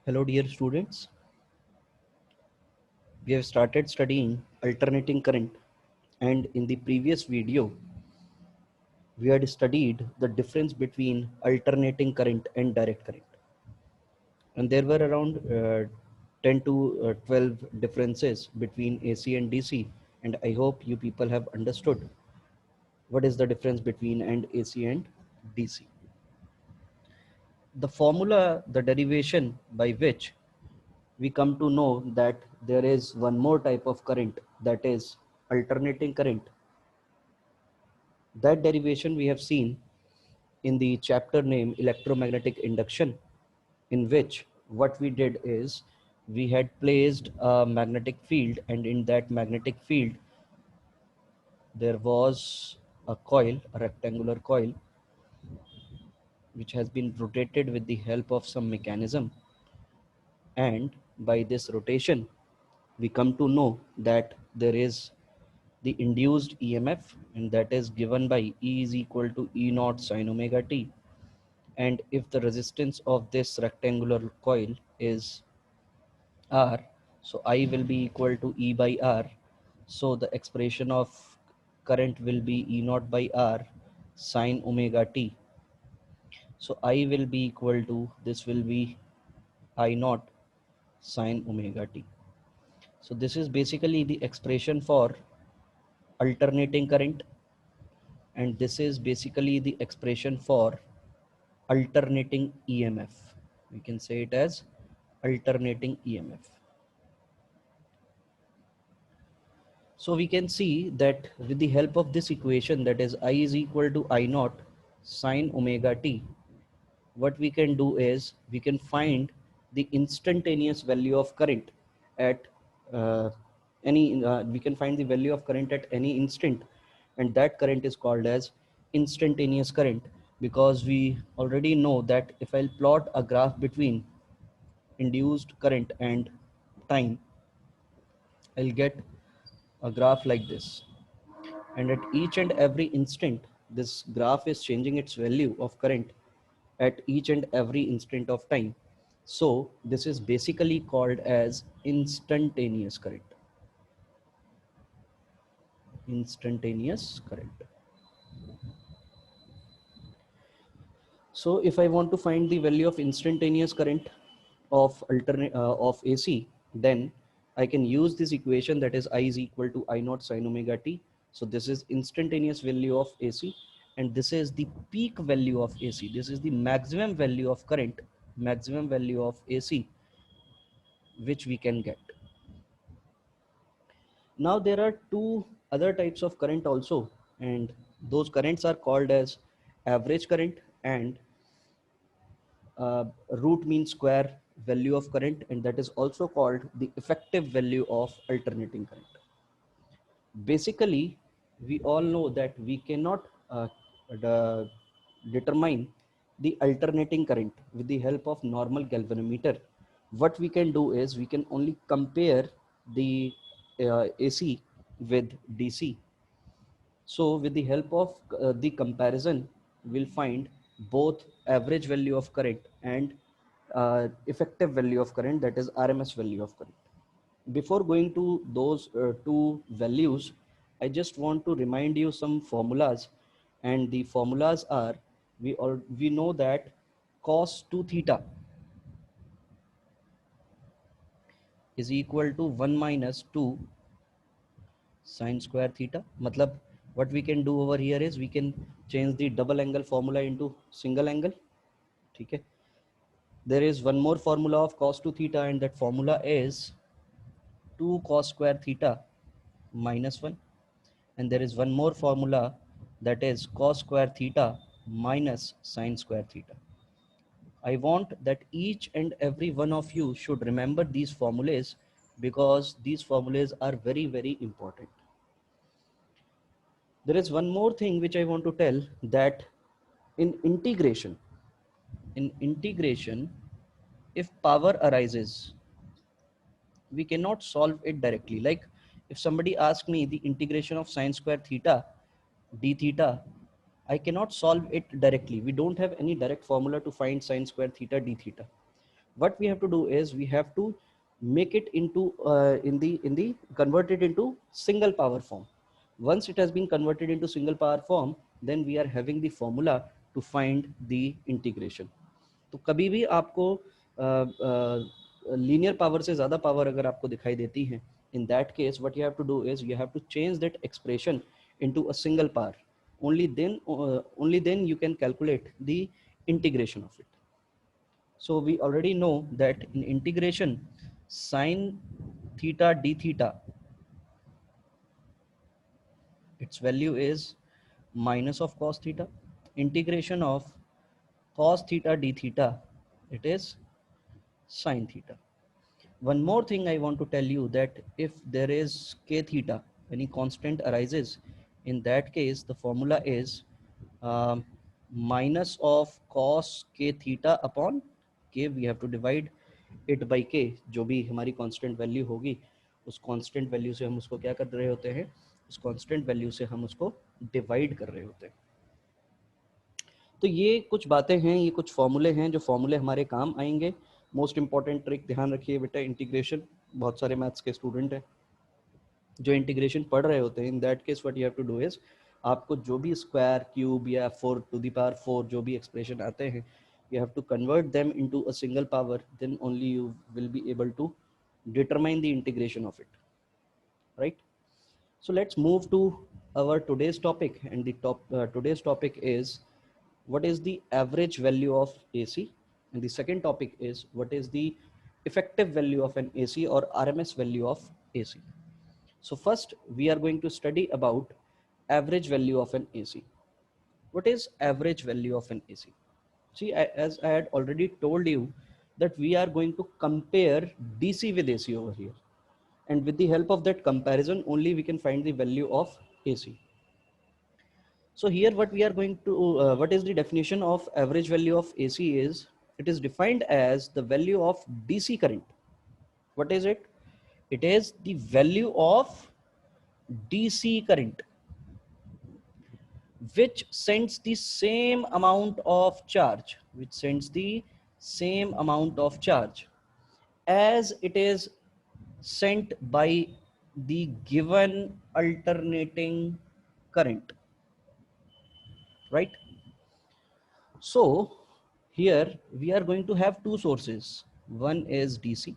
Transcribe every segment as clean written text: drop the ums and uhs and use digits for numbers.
Hello dear students, we have started studying alternating current, and in the previous video we had studied the difference between alternating current and direct current, and there were around 10 to 12 differences between AC and DC, and I hope you people have understood what is the difference between and AC and DC. The formula, the derivation by which we come to know that there is one more type of current, that is alternating current. That derivation we have seen in the chapter name electromagnetic induction, in which what we did is we had placed a magnetic field, and in that magnetic field there was a coil, a rectangular coil, which has been rotated with the help of some mechanism, and by this rotation we come to know that there is the induced EMF, and that is given by E is equal to E naught sine omega t. And if the resistance of this rectangular coil is R, so I will be equal to E by R. So the expression of current will be E naught by R sine omega t. So I will be equal to, this will be I naught sine omega t. So this is basically the expression for alternating current, and this is basically the expression for alternating EMF. We can say it as alternating EMF. So we can see that with the help of this equation, that is I is equal to I naught sine omega t, what we can do is we can find the instantaneous value of current at we can find the value of current at any instant, and that current is called as instantaneous current, because we already know that if I'll plot a graph between induced current and time, I'll get a graph like this, and at each and every instant this graph is changing its value of current at each and every instant of time. So this is basically called as instantaneous current. Instantaneous current. So if I want to find the value of instantaneous current of of AC, then I can use this equation, that is I is equal to I naught sine omega t. So this is instantaneous value of AC, and this is the peak value of AC. This is the maximum value of current, maximum value of AC, which we can get. Now there are two other types of current also, and those currents are called as average current and root mean square value of current, and that is also called the effective value of alternating current. Basically, we all know that we cannot the, determine the alternating current with the help of normal galvanometer. What we can do is we can only compare the AC with DC. So with the help of the comparison, we'll find both average value of current and effective value of current, that is RMS value of current. Before going to those two values, I just want to remind you some formulas, and the formulas are, we know that cos 2 theta is equal to 1 minus 2 sine square theta. Matlab, what we can do over here is we can change the double angle formula into single angle. Okay. There is one more formula of cos 2 theta, and that formula is 2 cos square theta minus 1. And there is one more formula, that is cos square theta minus sine square theta. I want that each and every one of you should remember these formulas, because these formulas are very, very important. There is one more thing which I want to tell, that in integration, if power arises, we cannot solve it directly. Like if somebody asks me the integration of sine square theta d theta, I cannot solve it directly. We don't have any direct formula to find sine square theta d theta. what we have to do is we have to make it into convert it into single power form. Once it has been converted into single power form, then we are having the formula to find the integration. तो कभी भी आपको linear power से ज़्यादा power अगर आपको दिखाई देती है, in that case what you have to do is you have to change that expression into a single power. Only then you can calculate the integration of it. So we already know that in integration, sine theta d theta, its value is minus of cos theta. Integration of cos theta d theta, it is sine theta. One more thing I want to tell you, that if there is k theta, any constant arises, in that case the formula is minus of cos k theta upon k. We have to divide it by k. जो भी हमारी constant value होगी, उस constant value से हम उसको क्या कर रहे होते हैं, उस constant value से हम उसको divide कर रहे होते हैं. तो ये कुछ बातें हैं, ये कुछ फॉर्मूले हैं जो फॉर्मूले हमारे काम आएंगे. मोस्ट इंपॉर्टेंट ट्रिक ध्यान रखिए बेटा, इंटीग्रेशन. बहुत सारे मैथ्स के स्टूडेंट हैं जो इंटीग्रेशन पढ़ रहे होते हैं. In that case what you have to do is, आपको जो भी स्क्वायर, क्यूब या 4 टू द पावर 4 जो भी एक्सप्रेशन आते हैं, you have to convert them into a single power, then only you will be able to determine the integration of it, right? So let's move to our today's topic, and the today's topic is what is the average value of AC, and the second topic is what is the effective value of an AC or RMS value of AC. So first we are going to study about average value of an AC. What is average value of an AC? See, as I had already told you that we are going to compare DC with AC over here, and with the help of that comparison only we can find the value of AC. So here what we are going to, what is the definition of average value of AC is, it is defined as the value of DC current. What is it? It is the value of DC current which sends the same amount of charge, as it is sent by the given alternating current, right? So here we are going to have two sources. One is DC,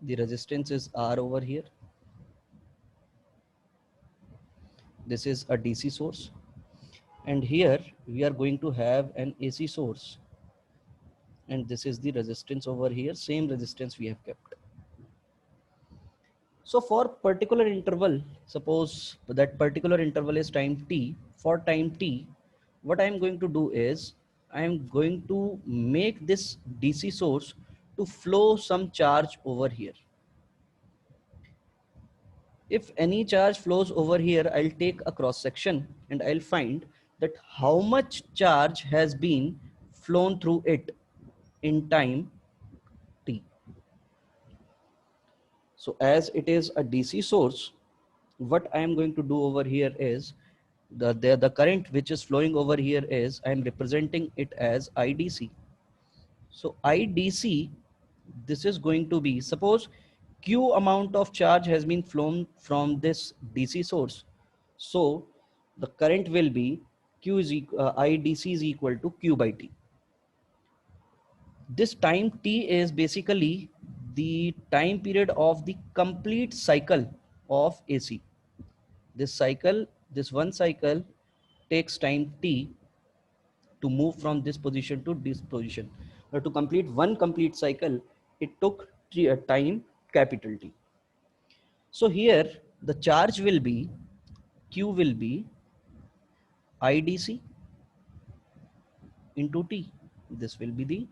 the resistance is R over here. This is a DC source, and here we are going to have an AC source, and this is the resistance over here, same resistance we have kept. So for particular interval, suppose that particular interval is time t, for time t, what I am going to do is I am going to make this DC source to flow some charge over here. If any charge flows over here, I'll take a cross section and I'll find that how much charge has been flown through it in time t. So as it is a DC source, what I am going to do over here is the current which is flowing over here is I am representing it as IDC. So IDC, this is going to be, suppose Q amount of charge has been flown from this DC source. So the current will be IDC is equal to Q by T. This time T is basically the time period of the complete cycle of AC. This one cycle takes time T to move from this position to this position. But to complete one complete cycle, it took time capital T. So here the charge will be, Q will be IDC into T. This will be the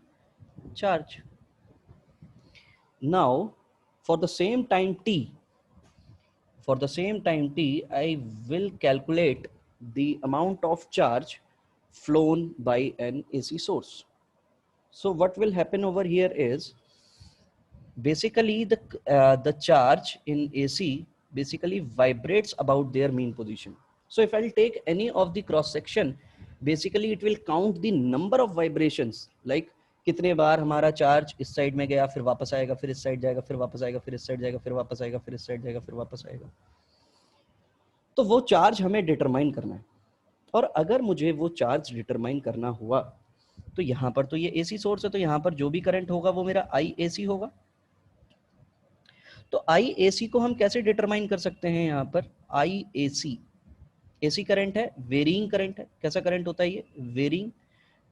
charge. Now for the same time T, I will calculate the amount of charge flown by an AC source. So what will happen over here is, basically the charge in AC basically vibrates about their mean position. So if I'll take any of the cross section, basically it will count the number of vibrations, like कितने बार हमारा charge इस side में गया, फिर वापस आएगा, फिर इस साइड जाएगा, फिर वापस आएगा, फिर इस साइड जाएगा, फिर वापस आएगा, फिर इस साइड जाएगा, फिर वापस आएगा। तो वो चार्ज हमें डिटरमाइन करना है। और अगर मुझे वो चार्ज डिटरमाइन करना हुआ तो यहाँ पर तो ये एसी सोर्स है, तो यहाँ पर जो भी करंट होगा वो मेरा आई एसी होगा। तो आई एसी को हम कैसे डिटरमाइन कर सकते हैं? यहाँ पर आई एसी, एसी करंट है, वेरिंग करंट है। कैसा करंट होता है ये? वेरिंग,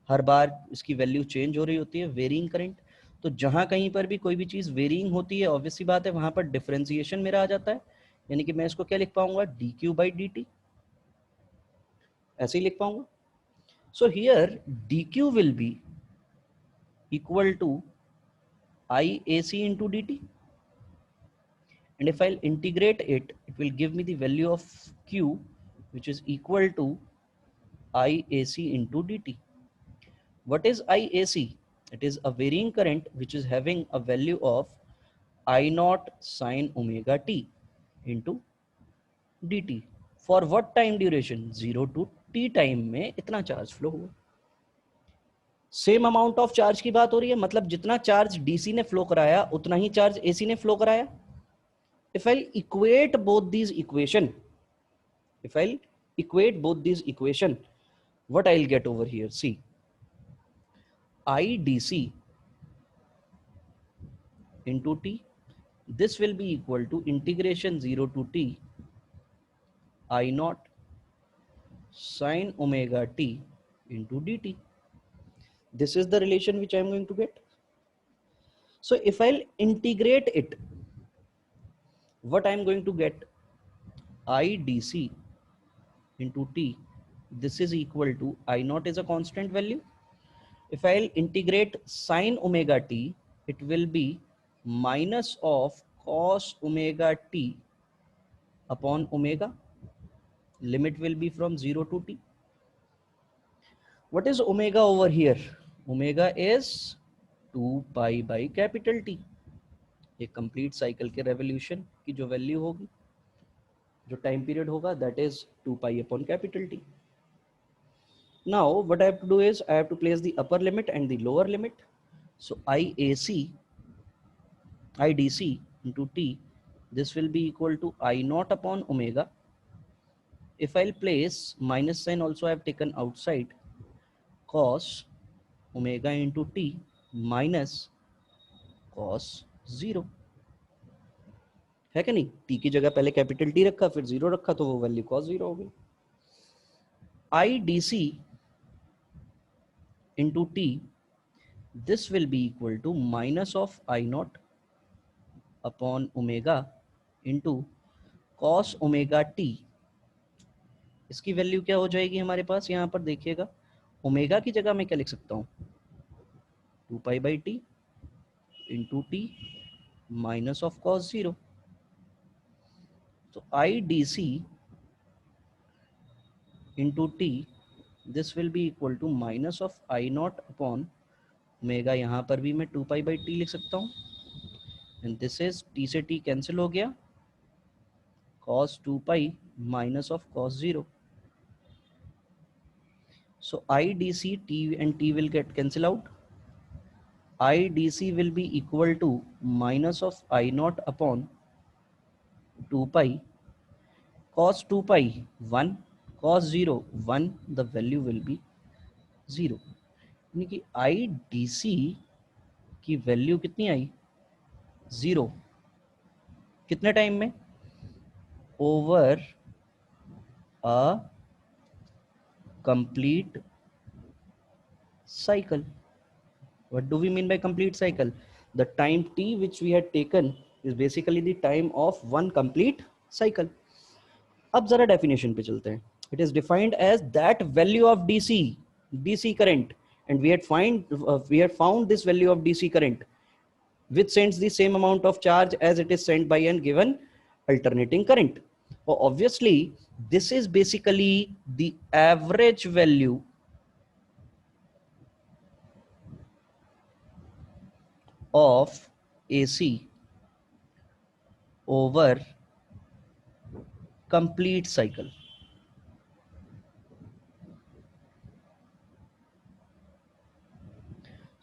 हर बार इसकी वैल्यू चेंज हो रही होती है, वेरिंग करंट। तो जहां कहीं पर भी कोई भी चीज वेरिंग होती है, ऑब्वियस सी बात है वहां पर डिफरेंशिएशन मेरा आ जाता है, यानी कि मैं इसको क्या लिख पाऊंगा? D Q by D T, ऐसे ही लिख पाऊंगा। So here D Q will be equal to I A C into D T, and if I'll integrate it, it will give me the value of q, which is equal to IAC into dt. What is IAC? It is a varying current which is having a value of I naught sine omega t into dt. For what time duration? 0 to t time में इतना charge flow हुआ। Same amount of charge की बात हो रही है, मतलब जितना चार्ज डीसी ने फ्लो कराया उतना ही चार्ज एसी ने फ्लो कराया। If I'll equate both these equation, if I'll equate both these equation, what I'll get over here? See, IDC into T, this will be equal to integration 0 to T I naught sine omega T into dt. This is the relation which I am going to get. So if I'll integrate it, what I am going to get? IDC into T, this is equal to I naught is a constant value. If I'll integrate sine omega t, it will be minus of cos omega t upon omega. Limit will be from 0 to t. What is omega over here? Omega is 2 pi by capital T. ये complete cycle के revolution की जो value होगी, जो time period होगा, that is 2 pi upon capital T. Now what I have to do is I have to place the upper limit and the lower limit. So IAC, IDC into T, this will be equal to I naught upon omega. If I'll place minus sign also I have taken outside, cos omega into T minus cos 0 है कि नहीं? T की जगह पहले capital T रखा, फिर 0 रखा, तो वो वैल्यू cos 0 हो गई। IDC into T, this will be equal to minus of I naught upon omega into cos omega T। इसकी वैल्यू क्या हो जाएगी हमारे पास? यहाँ पर देखिएगा, ओमेगा की जगह मैं क्या लिख सकता हूँ? 2 pi by T into T minus of cos 0। तो I D C into T, this will be equal to minus of I naught upon omega, यहाँ पर भी मैं 2 पाई बाई टी लिख सकता हूँ, एंड दिस इज टी से T cancel हो गया, cos 2 pi minus of cos 0. So IDC, T and T will get cancel out. IDC will be equal to minus of I naught upon 2 pi cos 2 pi 1 cos 0 1, the value will be 0। यानी कि IDC की value कितनी आई? 0। कितने time में? Over a complete cycle. What do we mean by complete cycle? The time t which we had taken is basically the time of one complete cycle. अब जरा definition पे चलते हैं। It is defined as that value of DC current, and we had found this value of DC current which sends the same amount of charge as it is sent by an given alternating current. Well, obviously this is basically the average value of AC over complete cycle.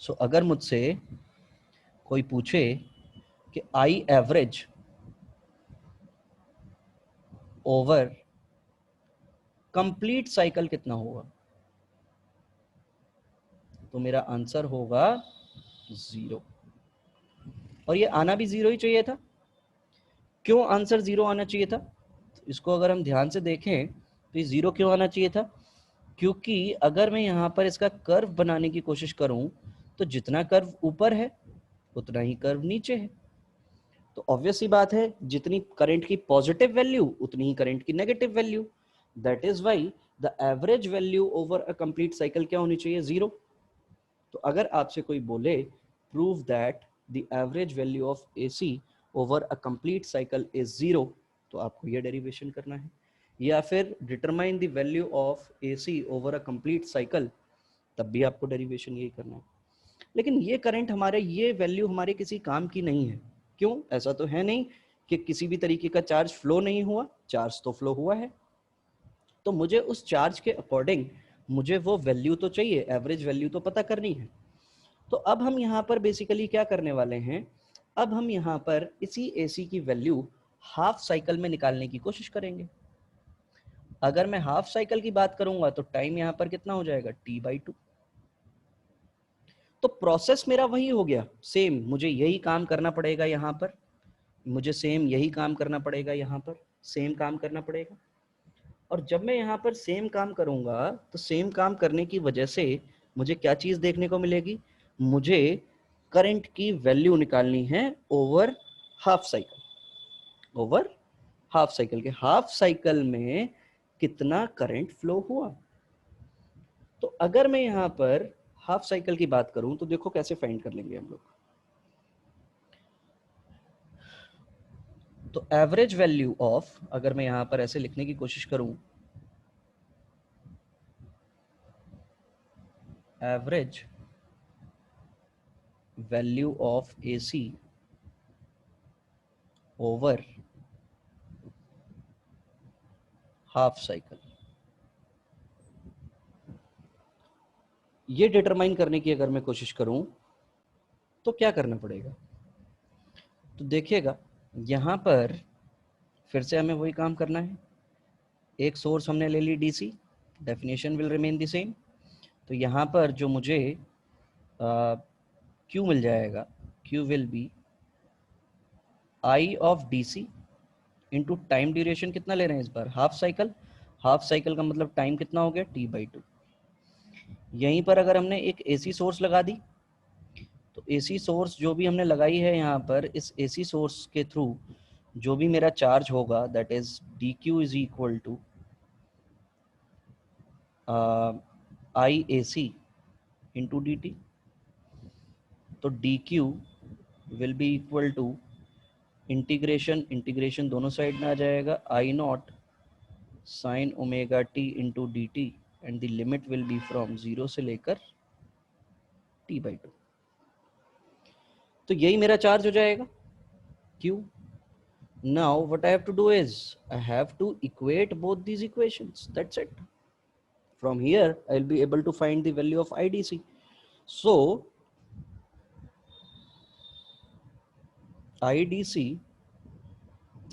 सो अगर मुझसे कोई पूछे कि I average over complete cycle कितना होगा, तो मेरा answer होगा 0। और ये आना भी 0 ही चाहिए था। क्यों आंसर 0 आना चाहिए था? तो इसको अगर हम ध्यान से देखें तो ये 0 क्यों आना चाहिए था? क्योंकि अगर मैं यहाँ पर इसका कर्व बनाने की कोशिश करूं तो जितना कर्व ऊपर है उतना ही कर्व नीचे है। तो ऑब्वियस सी बात है, जितनी करंट की पॉजिटिव वैल्यू उतनी ही करंट की negative value. That is why the average value over a complete cycle क्या होनी चाहिए? 0। तो अगर आपसे कोई बोले prove that the average value of AC over a complete cycle is 0, तो आपको ये डेरिवेशन करना है। या फिर determine the value of AC over a complete cycle, तब भी आपको डेरिवेशन यही करना है। लेकिन ये करंट हमारे, ये वैल्यू हमारे किसी काम की नहीं है। क्यों? ऐसा तो है नहीं कि किसी भी तरीके का चार्ज फ्लो नहीं हुआ, चार्ज तो फ्लो हुआ है। तो मुझे उस चार्ज के अकॉर्डिंग मुझे वो वैल्यू तो चाहिए, एवरेज वैल्यू तो पता करनी है। तो अब हम यहाँ पर बेसिकली क्या करने वाले हैं, अब हम यहाँ पर इसी AC की वैल्यू हाफ साइकिल में निकालने की कोशिश करेंगे। अगर मैं हाफ साइकिल की बात करूंगा तो टाइम यहाँ पर कितना हो जाएगा? T/2। तो प्रोसेस मेरा वही हो गया, सेम मुझे यही काम करना पड़ेगा यहाँ पर, मुझे सेम यही काम करना पड़ेगा यहाँ पर, सेम काम करना पड़ेगा। और जब मैं यहाँ पर सेम काम करूंगा तो सेम काम करने की वजह से मुझे क्या चीज देखने को मिलेगी? मुझे करंट की वैल्यू निकालनी है over half cycle. Over half cycle के हाफ साइकिल में कितना करंट फ्लो हुआ। तो अगर मैं यहाँ पर हाफ साइकिल की बात करूं तो देखो कैसे फाइंड कर लेंगे हम लोग। तो एवरेज वैल्यू ऑफ, अगर मैं यहाँ पर ऐसे लिखने की कोशिश करूं, average value of AC over half cycle, ये डिटरमाइन करने की अगर मैं कोशिश करूं तो क्या करना पड़ेगा? तो देखिएगा यहाँ पर फिर से हमें वही काम करना है। एक सोर्स हमने ले ली DC, definition will remain the same. तो यहाँ पर जो मुझे Q मिल जाएगा, Q will be I of DC into time duration. कितना ले रहे हैं इस बार? Half cycle. हाफ साइकिल का मतलब टाइम कितना हो गया? T/2। यहीं पर अगर हमने एक AC सोर्स लगा दी, तो AC सोर्स जो भी हमने लगाई है यहाँ पर, इस AC सोर्स के थ्रू जो भी मेरा चार्ज होगा that is dq is equal to IAC into dt। तो dq will be equal to integration, integration दोनों साइड में आ जाएगा, I0 sine omega t into dt, and the limit will be from 0 से लेकर T/2। तो यही मेरा चार्ज हो जाएगा Q। Now what I have to do is I have to equate both these equations. That's it. From here I'll be able to find the value of IDC. So IDC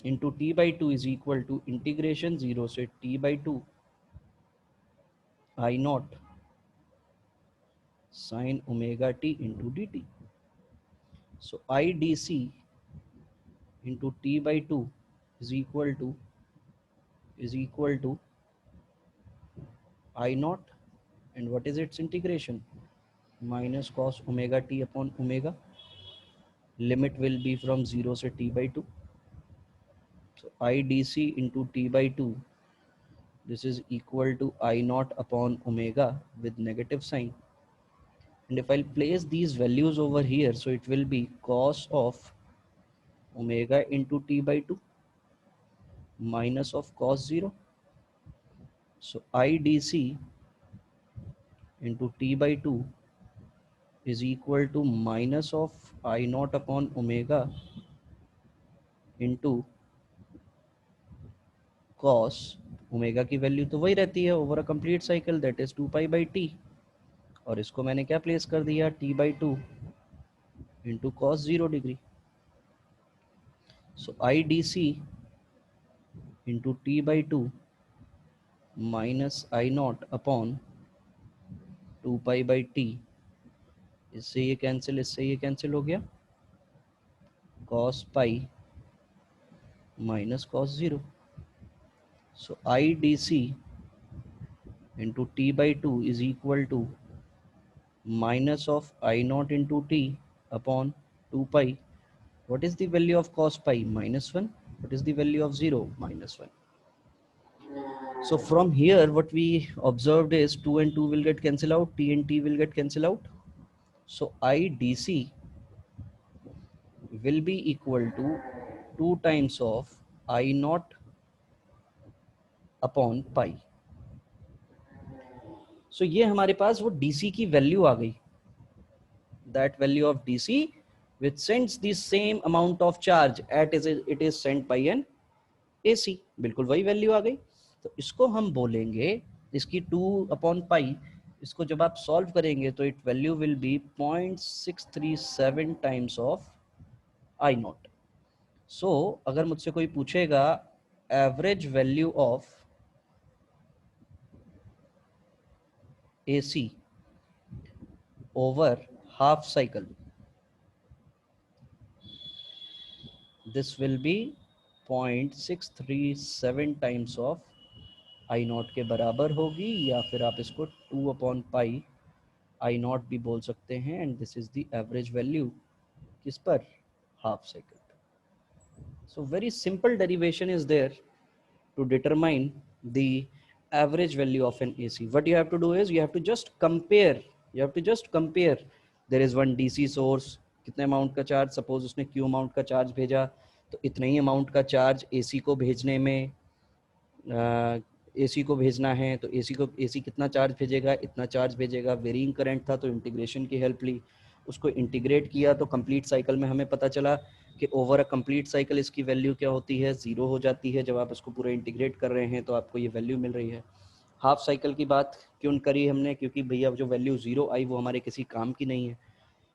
into T/2 is equal to integration 0 से T/2 I0 sin omega t into dt. So IDC into T/2 is equal to I0, and what is its integration? Minus cos omega t upon omega. Limit will be from 0 से T/2. So IDC into T/2, this is equal to I0 upon omega with negative sign. And if I'll place these values over here, so it will be cos of omega into T/2 minus of cos 0. So IDC into T/2 is equal to minus of I0 upon omega into cos, omega की value तो वही रहती है over a complete cycle, that is 2 pi by T. और इसको मैंने क्या place कर दिया, T/2 into cos 0 degree. So IDC into T/2 minus I0 upon 2π/t. इससे ये कैंसिल हो गया, cos pi minus cos 0. So IDC into T/2 is equal to minus of I0 into T upon 2 pi. What is the value of cos pi? -1. What is the value of 0? -1. So from here what we observed is 2 and 2 will get cancelled out, T and T will get cancelled out. So IDC will be equal to 2 times of I0 upon pi. So ये हमारे पास वो DC की value आ गई, that value of DC which sends the same amount of charge at it is sent by an AC. बिल्कुल वही value आ गई. तो इसको हम बोलेंगे, इसकी 2/पाई, इसको जब आप सॉल्व करेंगे तो it value will B 0.637 times of I0. सो अगर मुझसे कोई पूछेगा average value of AC over half cycle, this will be 0.637 times of I0 के बराबर होगी, या फिर आप इसको 2/पाई I0 भी बोल सकते हैं. And this is the average value किस पर, half cycle. So very simple derivation is there to determine the average value of an AC. What you have to do is you have to just compare. There is one DC source, कितने amount का charge, suppose उसने Q amount का charge भेजा, तो इतने ही amount का charge AC को भेजने में AC को भेजना है, तो AC कितना चार्ज भेजेगा, इतना चार्ज भेजेगा. वेरिंग करंट था तो इंटीग्रेशन की हेल्प ली, उसको इंटीग्रेट किया तो कंप्लीट साइकिल में हमें पता चला कि ओवर अ कंप्लीट साइकिल इसकी वैल्यू क्या होती है, 0 हो जाती है. जब आप इसको पूरा इंटीग्रेट कर रहे हैं तो आपको ये वैल्यू मिल रही है. हाफ साइकिल की बात क्यों करी हमने, क्योंकि भैया जो वैल्यू 0 आई वो हमारे किसी काम की नहीं है.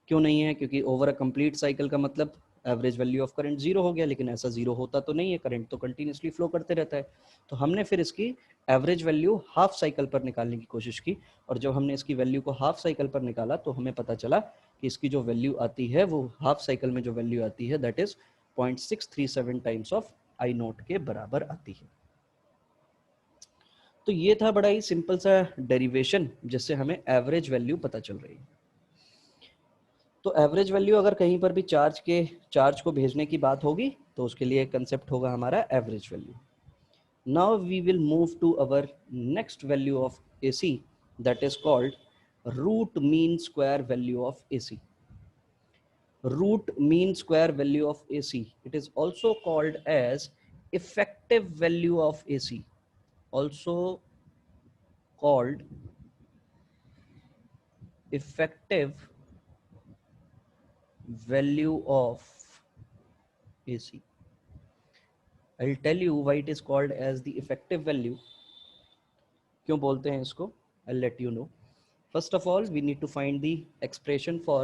क्यों नहीं है, क्योंकि ओवर अ कंप्लीट साइकिल का मतलब एवरेज वैल्यू ऑफ करंट 0 हो गया, लेकिन ऐसा 0 होता तो नहीं है, करंट तो कंटिन्यूसली फ्लो करते रहता है. तो हमने फिर इसकी एवरेज वैल्यू हाफ साइकिल पर निकालने की कोशिश की, और जब हमने इसकी वैल्यू को हाफ साइकिल पर निकाला तो हमें पता चला कि इसकी जो वैल्यू आती है वो हाफ साइकिल में जो वैल्यू आती है that is 0.637 times of I0 के बराबर आती है. तो ये था बड़ा ही सिंपल सा डेरिवेशन जिससे हमें एवरेज वैल्यू पता चल रही है. तो एवरेज वैल्यू अगर कहीं पर भी चार्ज को भेजने की बात होगी तो उसके लिए कंसेप्ट होगा हमारा average value. Now we will move to our next value of AC, that is called root mean square value of AC. Root mean square value of AC, it is also called as effective value of AC, also called effective value of AC. I'll tell you why it is called as the effective value. क्यों बोलते हैं इसको, I'll let you know. First of all, we need to find the expression for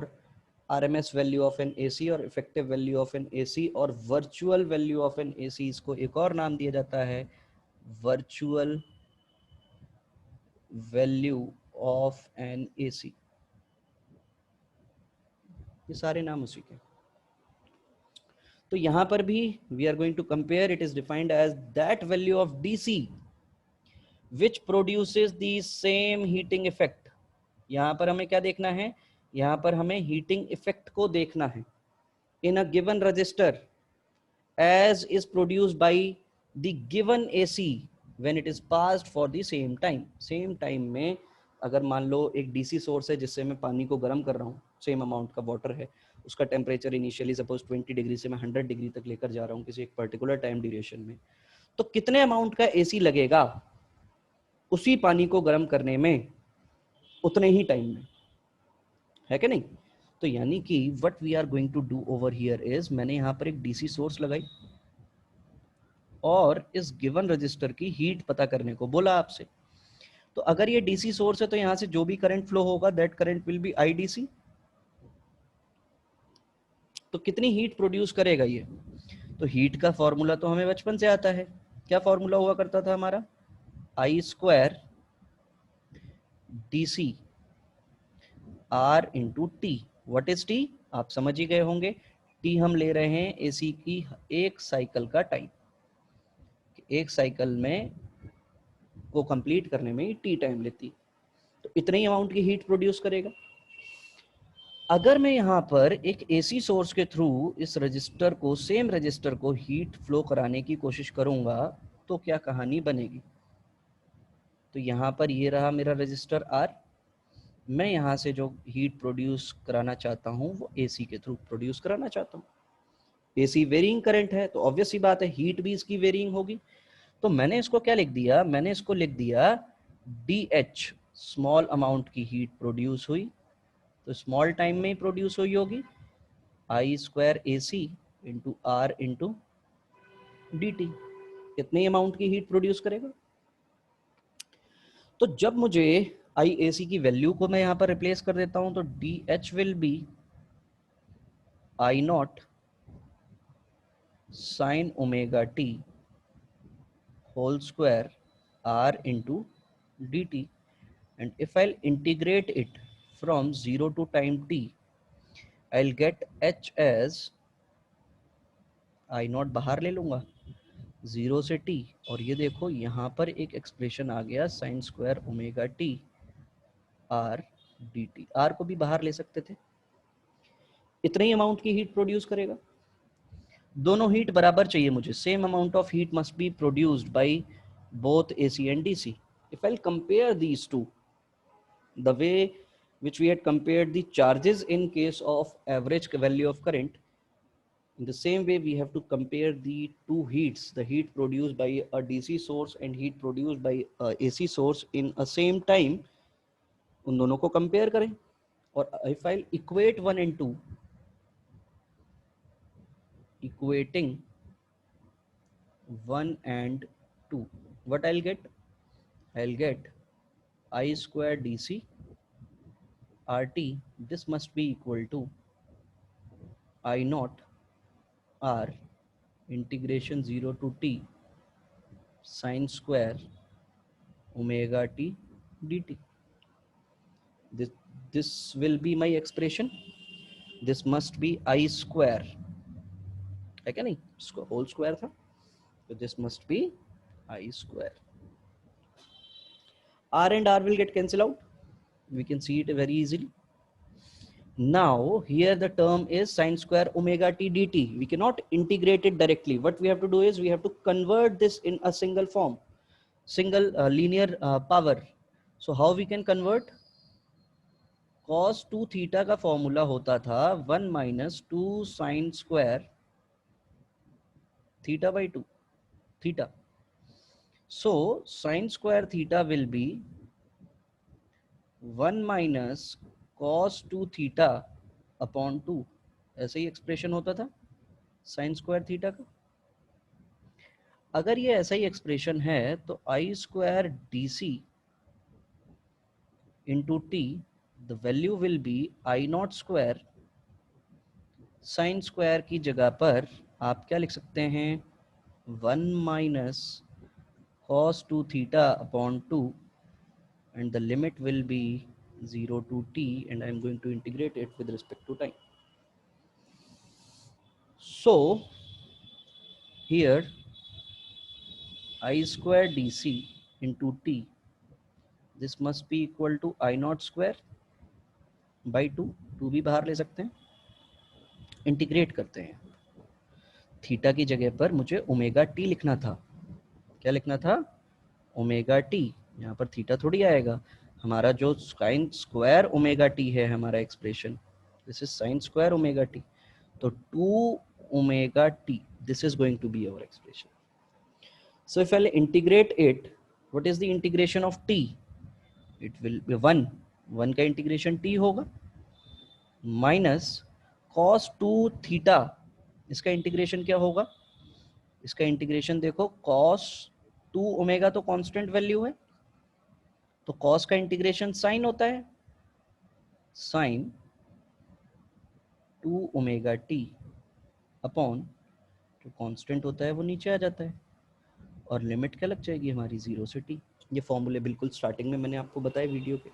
RMS value of an AC और effective value of an AC और virtual value of an AC. इसको एक और नाम दिया जाता है virtual value of an AC. ये सारे नाम उसी के. तो यहाँ पर भी we are going to compare. It is defined as that value of DC which produces the same heating effect. यहाँ पर हमें क्या देखना है, यहाँ पर हमें हीटिंग इफेक्ट को देखना है in a given resistor as is produced by the given AC when it is passed for the same time. Same time में अगर मान लो एक DC सोर्स है जिससे मैं पानी को गर्म कर रहा हूँ, सेम अमाउंट का वाटर है, उसका टेम्परेचर इनिशियली सपोज 20 डिग्री से मैं 100 डिग्री तक लेकर जा रहा हूँ किसी एक पर्टिकुलर टाइम ड्यूरेशन में, तो कितने अमाउंट का AC लगेगा उसी पानी को गर्म करने में उतने ही टाइम में, है कि नहीं. तो यानी कि what we are going to do over here is, मैंने यहाँ पर एक DC सोर्स लगाई और इस गिवन रजिस्टर की हीट पता करने को बोला आपसे. तो अगर ये डीसी सोर्स है तो यहां से जो भी करंट फ्लो होगा that current will be IDC. तो कितनी हीट प्रोड्यूस करेगा ये? तो हीट का फॉर्मूला तो हमें बचपन से आता है। क्या फॉर्मूला हुआ करता था हमारा? I square D C R into T. What is T? आप समझ ही गए होंगे। टी हम ले रहे हैं एसी की एक साइकिल का टाइम। एक साइकिल में को कंप्लीट करने में ही टी टाइम लेती, तो इतने ही अमाउंट की हीट प्रोड्यूस करेगा। अगर मैं यहाँ पर एक एसी सोर्स के थ्रू इस रजिस्टर को, सेम रजिस्टर को हीट फ्लो कराने की कोशिश करूंगा तो क्या कहानी बनेगी? तो यहाँ पर ये रहा मेरा रजिस्टर आर। मैं यहाँ से जो हीट प्रोड्यूस कराना चाहता हूँ वो एसी के थ्रू प्रोड्यूस कराना चाहता हूँ। एसी वेरिंग करंट है तो ऑब्वियस सी बात है हीट भी इसकी वेरिंग होगी। तो मैंने इसको क्या लिख दिया? मैंने इसको लिख दिया डी एच, स्मॉल अमाउंट की हीट प्रोड्यूस हुई, तो स्मॉल टाइम में ही प्रोड्यूस हुई होगी, I square A C into R into D T. कितनी अमाउंट की हीट प्रोड्यूस करेगा? तो जब मुझे आई ए सी की वैल्यू को मैं यहाँ पर रिप्लेस कर देता हूँ तो D H will be I naught sine omega t whole square r into dt, and if I'll integrate it from 0 to time t, I'll get h as I not बाहर ले लूंगा 0 से t, और ये देखो यहाँ पर एक एक्सप्रेशन आ गया sine square omega t r d t. R को भी बाहर ले सकते थे। इतने ही अमाउंट की हीट प्रोड्यूस करेगा। दोनों हीट बराबर चाहिए मुझे, same amount of heat must be produced by both AC and DC. If I'll compare these two, the way which we had compared the charges in case of average value of current, in the same way we have to compare the two heats, the heat produced by a DC source and heat produced by a AC source in a same time, उन दोनों को compare करें। और if I'll equate 1 and 2, equating 1 and 2, what I'll get? I'll get I square DC RT, this must be equal to I naught R integration 0 to t sine square omega t dt. This will be my expression. This must be I square, है क्या नहीं? Whole square था, तो this must be I square. R and R will get cancelled out. We can see it very easily. Now here the term is sine square omega t dt. We cannot integrate it directly. What we have to do is we have to convert this in a single form, single linear power. So how we can convert? cos 2 theta का formula होता था 1 minus 2 sine square theta by 2 theta. So sine square theta will be 1 minus cos 2 theta upon 2। ऐसे ही expression होता था sine square theta का। अगर ये ऐसा ही एक्सप्रेशन है तो I square D C into T, the value will be I not square, sine square की जगह पर आप क्या लिख सकते हैं? 1 minus cos 2 theta upon 2, and the limit will be 0 to t, and I am going to integrate it with respect to time. So here I square dc into t, this must be equal to I naught square by 2, 2 भी बाहर ले सकते हैं। Integrate करते हैं, theta की जगह पर मुझे ओमेगा टी लिखना था। क्या लिखना था? Omega T. यहाँ पर थीटा थोड़ी आएगा, हमारा जो साइन स्क्वायर ओमेगा टी है हमारा expression, this is sine square omega T, तो 2 omega t, this is going to be our expression. So if I'll integrate it, what is the integration of t? It will be 1, 1 का integration t होगा, minus cos 2 theta, इसका integration क्या होगा? इसका integration देखो, cos 2 omega तो constant value है, तो कॉस का इंटीग्रेशन साइन होता है, साइन 2 ओमेगा टी अपॉन जो कांस्टेंट होता है वो नीचे आ जाता है, और लिमिट क्या लग जाएगी हमारी 0 से t। ये फॉर्मूले बिल्कुल स्टार्टिंग में मैंने आपको बताया वीडियो पे।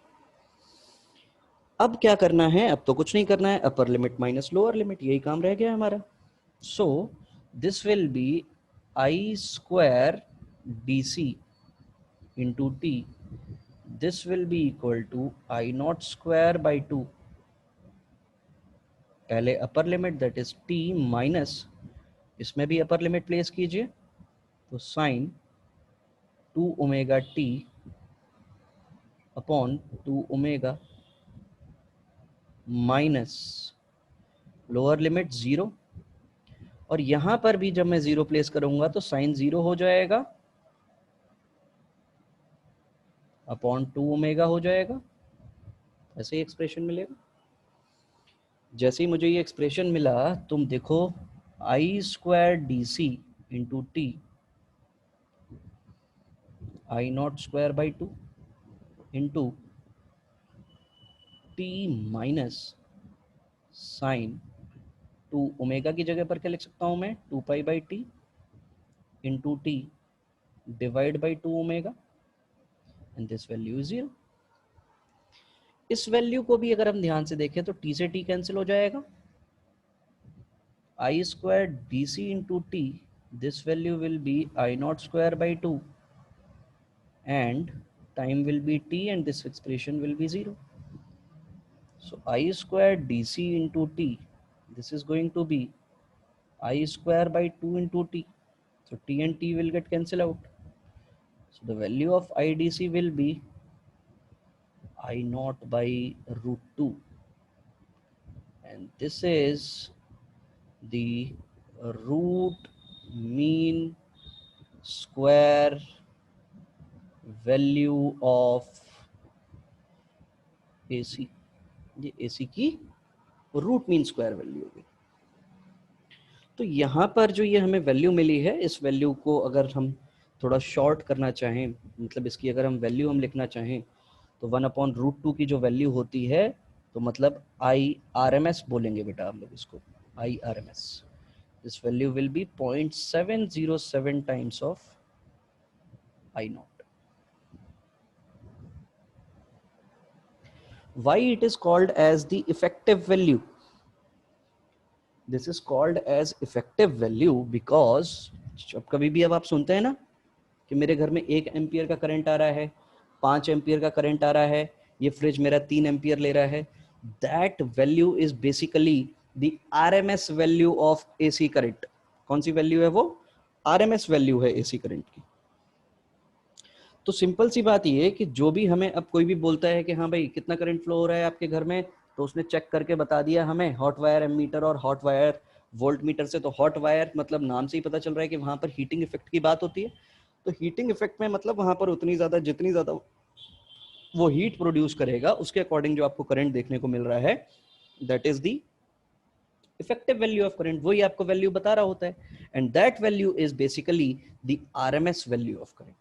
अब क्या करना है, अब तो कुछ नहीं करना है, upper limit minus lower limit, यही काम रह गया हमारा। So this will be I square D C into T, this will be equal to I not square by 2, पहले upper limit that is t minus, इसमें भी अपर लिमिट प्लेस कीजिए, तो sine 2 omega T upon 2 omega minus lower limit 0, और यहां पर भी जब मैं 0 प्लेस करूंगा तो साइन 0 हो जाएगा अपॉन 2 ओमेगा हो जाएगा, ऐसे ही एक्सप्रेशन मिलेगा। जैसे ही मुझे ये एक्सप्रेशन मिला, तुम देखो I square D C into T I not square by 2 into T minus sine 2 omega की जगह पर क्या लिख सकता हूं मैं, 2 pi by T into T divide by 2 omega, and this value is 0। इस वैल्यू को भी अगर हम ध्यान से देखें तो t से t कैंसिल हो जाएगा, I square D C into T, this value will be I not square by 2 and time will be t and this expression will be 0. So I square dc into t, this is going to be I square by 2 into t. So t and t will get cancelled out. So the value of IDC will be I naught by root 2, and this is the root mean square value of AC। ये AC की root mean square value होगी। तो यहाँ पर जो ये हमें value मिली है, इस वैल्यू को अगर हम थोड़ा शॉर्ट करना चाहें, मतलब इसकी अगर हम वैल्यू हम लिखना चाहें, तो 1/√2 की जो वैल्यू होती है, तो मतलब आई आर एम एस बोलेंगे बेटा आप लोग इसको, I R M S. This value will be 0.707 times of I naught. Why it is called as the effective value? This is called as effective value because जब कभी भी अब आप सुनते हैं ना कि मेरे घर में 1 एम्पियर का करंट आ रहा है, 5 एम्पियर का करंट आ रहा है, ये फ्रिज मेरा 3 एम्पियर ले रहा है, that value is basically the RMS value of AC current. कौन सी वैल्यू है वो? आरएमएस वैल्यू है एसी करंट की। तो सिंपल सी बात ये है कि जो भी हमें अब कोई भी बोलता है कि हाँ भाई कितना करंट फ्लो हो रहा है आपके घर में, तो उसने चेक करके बता दिया हमें हॉट वायर एमीटर और हॉट वायर वोल्ट मीटर से। तो हॉट वायर मतलब नाम से ही पता चल रहा है कि वहां पर हीटिंग इफेक्ट की बात होती है। तो हीटिंग इफेक्ट में मतलब वहां पर उतनी ज्यादा, जितनी ज्यादा वो हीट प्रोड्यूस करेगा उसके अकॉर्डिंग जो आपको करंट देखने को मिल रहा है, that is the effective value of current. वही आपको वैल्यू बता रहा होता है, and that value is basically the RMS value of current.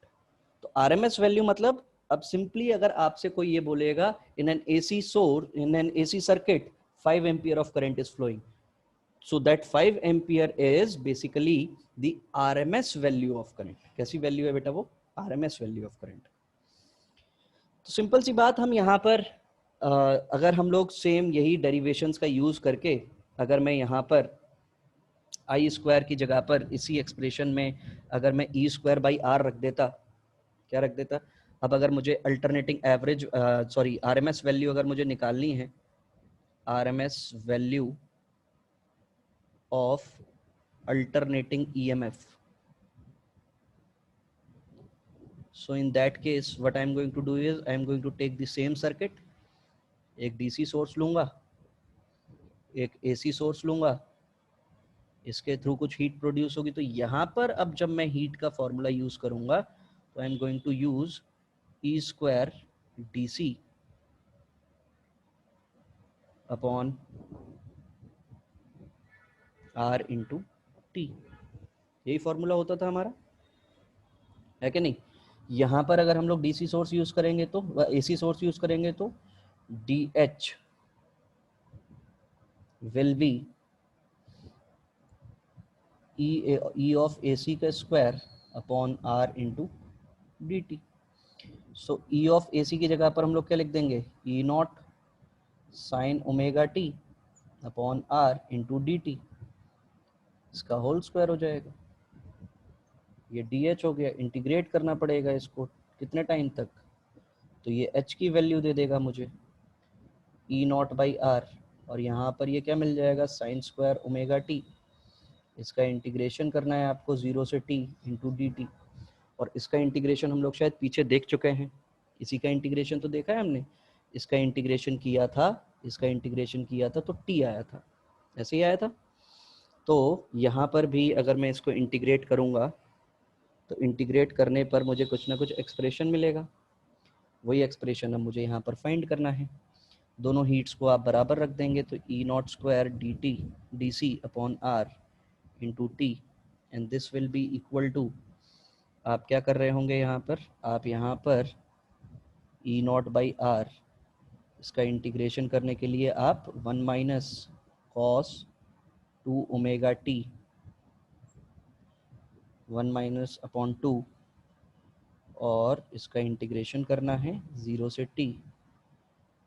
तो आरएमएस वैल्यू मतलब, अब सिंपली अगर आपसे कोई ये बोलेगा in an AC source, in an AC circuit 5 ampere of current is flowing, so that 5 ampere is basically the RMS value of current। कैसी value है बेटा वो? RMS value of current। तो सिंपल सी बात, हम यहाँ पर अगर हम लोग सेम यही डेरिवेशंस का यूज करके, अगर मैं यहाँ पर आई स्क्वायर की जगह पर इसी एक्सप्रेशन में अगर मैं ई स्क्वायर बाई आर रख देता, क्या रख देता? अब अगर मुझे alternating average sorry RMS value अगर मुझे निकालनी है, RMS value of alternating EMF, so in that case what I am going to do is I am going to take the same circuit, एक DC सोर्स लूंगा, एक AC source लूंगा, इसके through कुछ हीट प्रोड्यूस होगी। तो यहाँ पर अब जब मैं हीट का फॉर्मूला यूज करूंगा तो I am going to use E square D C upon R into t. यही फॉर्मूला होता था हमारा, है कि नहीं? यहाँ पर अगर हम लोग डीसी सोर्स यूज करेंगे तो एसी सोर्स यूज करेंगे तो D H will be E of A C का square upon R into D T. So E of A C की जगह पर हम लोग क्या लिख देंगे, E not sine omega T upon R into D T, इसका होल स्क्वायर हो जाएगा। ये डी एच हो गया, इंटीग्रेट करना पड़ेगा इसको कितने टाइम तक, तो ये एच की वैल्यू दे देगा मुझे ई नॉट बाई आर, और यहाँ पर ये क्या मिल जाएगा, साइन स्क्वायर ओमेगा टी। इसका इंटीग्रेशन करना है आपको 0 से t इंटू डी टी, और इसका इंटीग्रेशन हम लोग शायद पीछे देख चुके हैं, इसी का इंटीग्रेशन तो देखा है हमने, इसका इंटीग्रेशन किया था, इसका इंटीग्रेशन किया था तो t आया था, ऐसे ही आया था। तो यहाँ पर भी अगर मैं इसको इंटीग्रेट करूँगा तो इंटीग्रेट करने पर मुझे कुछ ना कुछ एक्सप्रेशन मिलेगा, वही एक्सप्रेशन अब मुझे यहाँ पर फाइंड करना है। दोनों हीट्स को आप बराबर रख देंगे तो E not square D T D C upon R into T, and this will be equal to, आप क्या कर रहे होंगे यहाँ पर, आप यहाँ पर ई नॉट बाई आर, इसका इंटीग्रेशन करने के लिए आप 1 minus cos 2 omega T 1 minus upon 2, और इसका इंटीग्रेशन करना है 0 से t,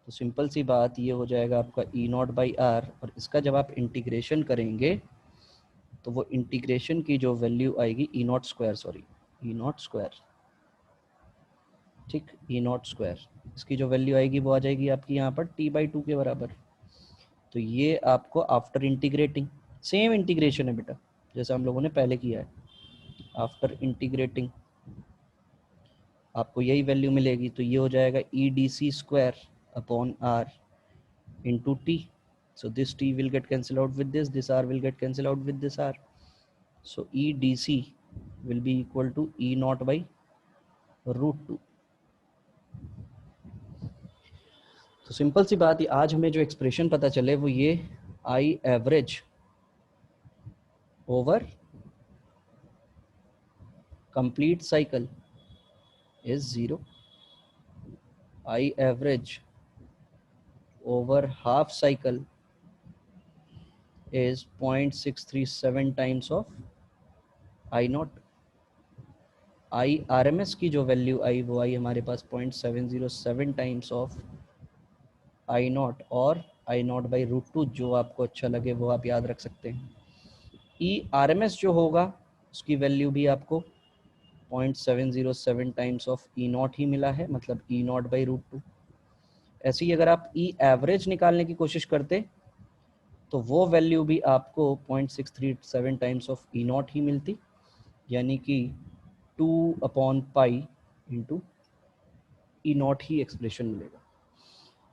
तो सिंपल सी बात ये हो जाएगा आपका ई नॉट बाई आर, और इसका जब आप इंटीग्रेशन करेंगे तो वो इंटीग्रेशन की जो वैल्यू आएगी E not square, sorry E not square, ठीक, ई नॉट स्क्वायर, इसकी जो वैल्यू आएगी वो आ जाएगी आपकी यहाँ पर t/2 के बराबर। तो ये आपको आफ्टर इंटीग्रेटिंग, सेम इंटीग्रेशन है बेटा जैसा हम लोगों ने पहले किया है, आफ्टर इंटीग्रेटिंग आपको यही वैल्यू मिलेगी। तो ये हो जाएगा E D C square upon R into t, so this t will get cancelled out with this r will get cancelled out with this r, so e dc will be equal to e naught by root 2। तो simple सी बात है, आज हमें जो expression पता चले वो ये I average over complete cycle is 0, I average over half cycle is 0.637 times of I naught। I R M S की जो वैल्यू आई वो आई हमारे पास 0.707 टाइम्स ऑफ आई नॉट, और आई नॉट बाई रूट 2, जो आपको अच्छा लगे वो आप याद रख सकते हैं। ई आर एम एस जो होगा उसकी वैल्यू भी आपको 0.707 टाइम्स ऑफ ई नॉट ही मिला है, मतलब ई नॉट बाई रूट 2। ऐसे ही अगर आप ई एवरेज निकालने की कोशिश करते तो वो वैल्यू भी आपको 0.637 टाइम्स ऑफ ई नॉट ही मिलती, यानी कि 2/पाई इंटू ई नॉट ही एक्सप्रेशन मिलेगा।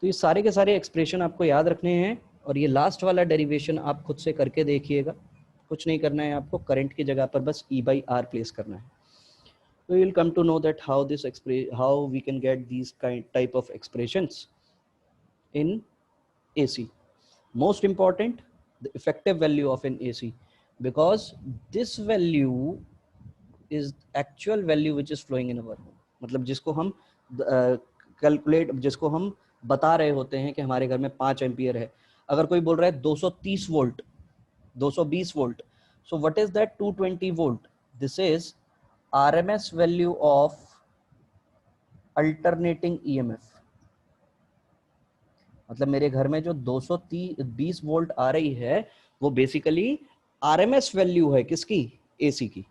तो ये सारे के सारे एक्सप्रेशन आपको याद रखने हैं, और ये लास्ट वाला डेरिवेशन आप खुद से करके देखिएगा, कुछ नहीं करना है आपको, करंट की जगह पर बस ई बाई आर प्लेस करना है। तो you will come to know that how we can get these type of expressions in AC. Most important, the effective value of an AC, because this value is actual value which is flowing in our home, मतलब जिसको हम calculate, जिसको हम बता रहे होते हैं कि हमारे घर में 5 एम्पियर है। अगर कोई बोल रहा है 230 volt 220 volt, so what is that 220 volt? This is RMS value of alternating EMF, मतलब मेरे घर में जो 220 वोल्ट आ रही है वो बेसिकली आरएमएस वैल्यू है किसकी, एसी की,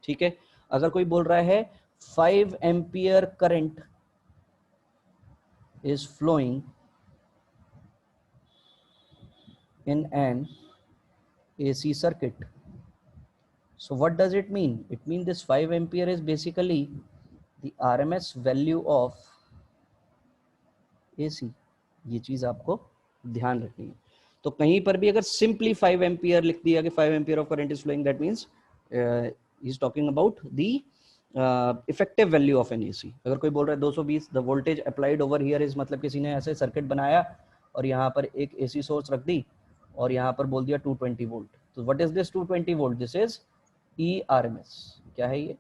ठीक है। अगर कोई बोल रहा है 5 ampere current is flowing in an AC circuit, so what does it mean? It means this 5 ampere is basically the RMS value of AC। ये चीज आपको ध्यान रखनी है। तो कहीं पर भी अगर सिंपली 5 एम्पियर लिख दिया कि 5 ampere of current is flowing, that means he is talking about the effective value of an AC. अगर कोई बोल रहा है 220 the voltage applied over here is, मतलब किसी ने ऐसे सर्किट बनाया और यहाँ पर एक एसी सोर्स रख दी और यहाँ पर बोल दिया 220 वोल्ट, तो what is this 220 volt? This is E R M S. क्या है ये?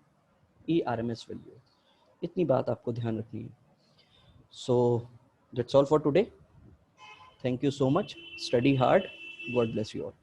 E R M S value. इतनी बात आपको ध्यान रखनी है. So that's all for today. Thank you so much. Study hard. God bless you all.